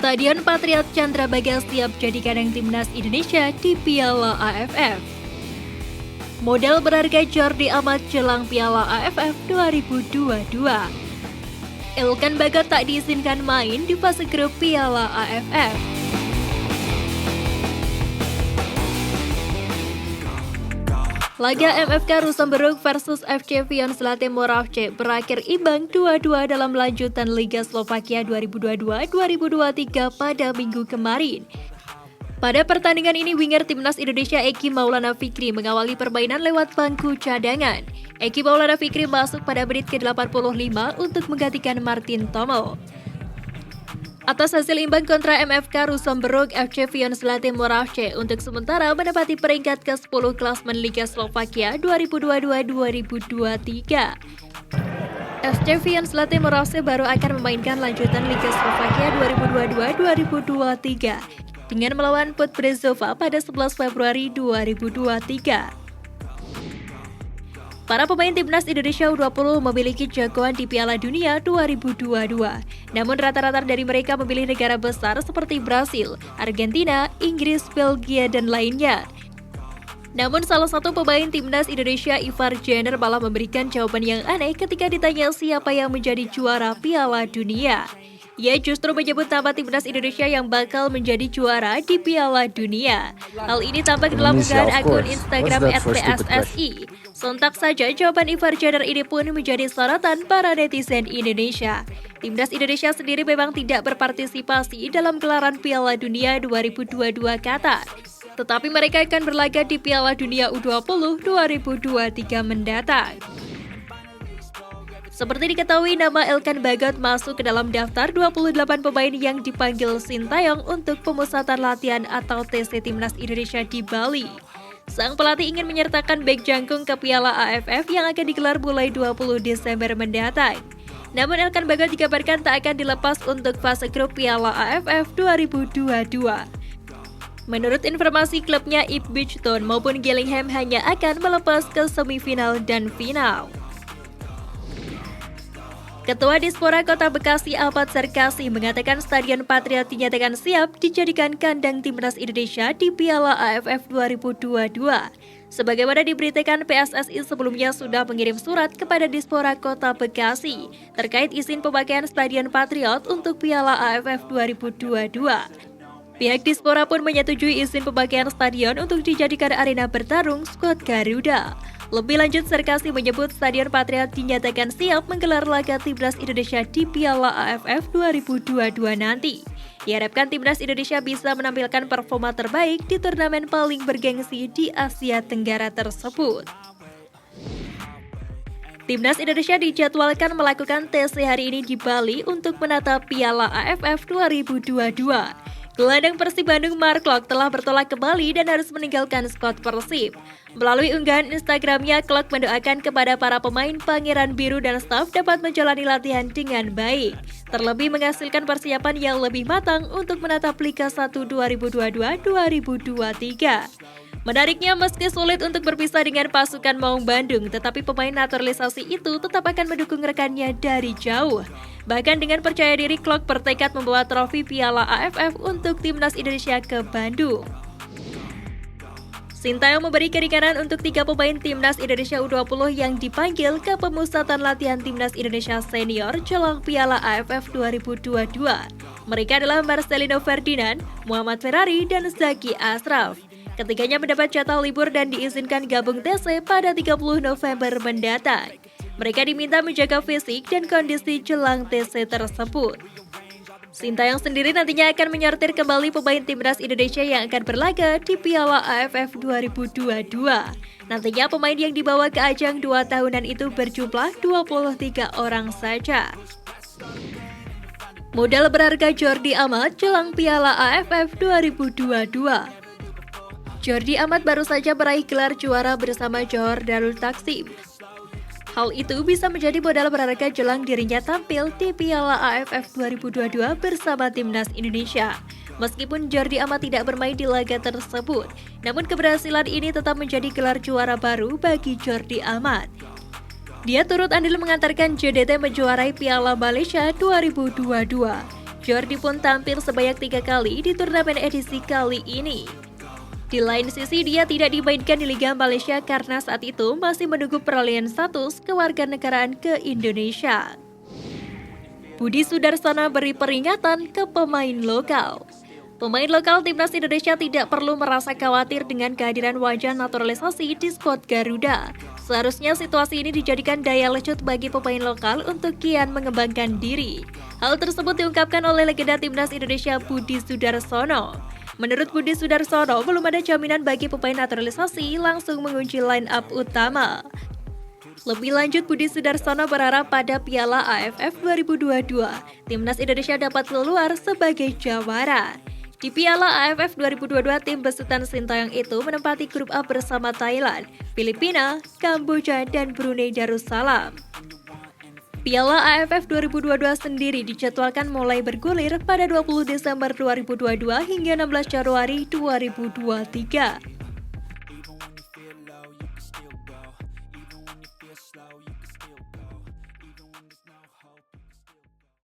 Stadion Patriot Candrabaga siap jadi kandang timnas Indonesia di Piala AFF. Modal berharga Jordi Amat jelang Piala AFF 2022. Elkan Bagot tak diizinkan main di fase grup Piala AFF. Laga MFK Rosenborg versus FC Vion-Zlaté Moravce berakhir imbang 2-2 dalam lanjutan Liga Slovakia 2022-2023 pada minggu kemarin. Pada pertandingan ini, winger timnas Indonesia Eki Maulana Fikri mengawali permainan lewat bangku cadangan. Eki Maulana Fikri masuk pada menit ke-85 untuk menggantikan Martin Tomo. Atas hasil imbang kontra MFK Rosenborg, FC Vion-Zlaté Moravce untuk sementara menempati peringkat ke-10 klasmen Liga Slovakia 2022-2023. FC Vion-Zlaté Moravce baru akan memainkan lanjutan Liga Slovakia 2022-2023 dengan melawan Put Brezova pada 11 Februari 2023. Para pemain timnas Indonesia U20 memiliki jagoan di Piala Dunia 2022. Namun rata-rata dari mereka memilih negara besar seperti Brasil, Argentina, Inggris, Belgia, dan lainnya. Namun salah satu pemain timnas Indonesia, Ivar Jenner, malah memberikan jawaban yang aneh ketika ditanya siapa yang menjadi juara Piala Dunia. Ia justru menyebut nama timnas Indonesia yang bakal menjadi juara di Piala Dunia. Hal ini tampak dalam unggahan akun Instagram @pssi. Sontak saja jawaban Ivar Jenner ini pun menjadi sorotan para netizen Indonesia. Timnas Indonesia sendiri memang tidak berpartisipasi dalam gelaran Piala Dunia 2022 Qatar. Tetapi mereka akan berlaga di Piala Dunia U20 2023 mendatang. Seperti diketahui, nama Elkan Bagot masuk ke dalam daftar 28 pemain yang dipanggil Sintayong untuk pemusatan latihan atau TC Timnas Indonesia di Bali. Sang pelatih ingin menyertakan bek jangkung ke Piala AFF yang akan digelar mulai 20 Desember mendatang. Namun Elkan Bagot dikabarkan tak akan dilepas untuk fase grup Piala AFF 2022. Menurut informasi klubnya, Ipswich Town maupun Gillingham hanya akan melepas ke semifinal dan final. Ketua Dispora Kota Bekasi Ahmad Sarkasi mengatakan Stadion Patriot dinyatakan siap dijadikan kandang timnas Indonesia di Piala AFF 2022. Sebagaimana diberitakan, PSSI sebelumnya sudah mengirim surat kepada Dispora Kota Bekasi terkait izin pemakaian Stadion Patriot untuk Piala AFF 2022. Pihak Dispora pun menyetujui izin pemakaian stadion untuk dijadikan arena bertarung skuad Garuda. Lebih lanjut, Sarkasi menyebut Stadion Patriot dinyatakan siap menggelar laga timnas Indonesia di Piala AFF 2022 nanti. Diharapkan timnas Indonesia bisa menampilkan performa terbaik di turnamen paling bergengsi di Asia Tenggara tersebut. Timnas Indonesia dijadwalkan melakukan TC hari ini di Bali untuk menata Piala AFF 2022. Gelandang Persib Bandung Mark Klok telah bertolak ke Bali dan harus meninggalkan skuad Persib. Melalui unggahan Instagramnya, Klok mendoakan kepada para pemain Pangeran Biru dan staf dapat menjalani latihan dengan baik, terlebih menghasilkan persiapan yang lebih matang untuk menatap Liga 1 2022-2023. Menariknya, meski sulit untuk berpisah dengan pasukan Maung Bandung, tetapi pemain naturalisasi itu tetap akan mendukung rekannya dari jauh. Bahkan dengan percaya diri, Klok bertekad membawa trofi Piala AFF untuk timnas Indonesia ke Bandung. Sintayong memberi keringanan untuk 3 pemain timnas Indonesia U20 yang dipanggil ke pemusatan latihan timnas Indonesia senior jelang Piala AFF 2022. Mereka adalah Marcelino Ferdinand, Muhammad Ferrari, dan Zaki Ashraf. Ketiganya mendapat jatah libur dan diizinkan gabung TC pada 30 November mendatang. Mereka diminta menjaga fisik dan kondisi jelang TC tersebut. Sintayong sendiri nantinya akan menyortir kembali pemain timnas Indonesia yang akan berlaga di Piala AFF 2022. Nantinya pemain yang dibawa ke ajang 2 tahunan itu berjumlah 23 orang saja. Modal berharga Jordi Amat jelang Piala AFF 2022. Jordi Amat baru saja meraih gelar juara bersama Johor Darul Taksim. Hal itu bisa menjadi modal berharga jelang dirinya tampil di Piala AFF 2022 bersama timnas Indonesia. Meskipun Jordi Amat tidak bermain di laga tersebut, namun keberhasilan ini tetap menjadi gelar juara baru bagi Jordi Amat. Dia turut andil mengantarkan JDT menjuarai Piala Malaysia 2022. Jordi pun tampil sebanyak 3 kali di turnamen edisi kali ini. Di lain sisi, dia tidak dimainkan di Liga Malaysia karena saat itu masih menunggu peralihan status kewarganegaraan ke Indonesia. Budi Sudarsono beri peringatan ke pemain lokal. Pemain lokal timnas Indonesia tidak perlu merasa khawatir dengan kehadiran wajah naturalisasi di skuad Garuda. Seharusnya situasi ini dijadikan daya lecut bagi pemain lokal untuk kian mengembangkan diri. Hal tersebut diungkapkan oleh legenda timnas Indonesia Budi Sudarsono. Menurut Budi Sudarsono, belum ada jaminan bagi pemain naturalisasi langsung mengunci line up utama. Lebih lanjut, Budi Sudarsono berharap pada Piala AFF 2022, timnas Indonesia dapat keluar sebagai jawara. Di Piala AFF 2022, tim besutan Sintayong itu menempati grup A bersama Thailand, Filipina, Kamboja, dan Brunei Darussalam. Piala AFF 2022 sendiri dijadwalkan mulai bergulir pada 20 Desember 2022 hingga 16 Januari 2023. Slow, you can still go. Even when there's no hope.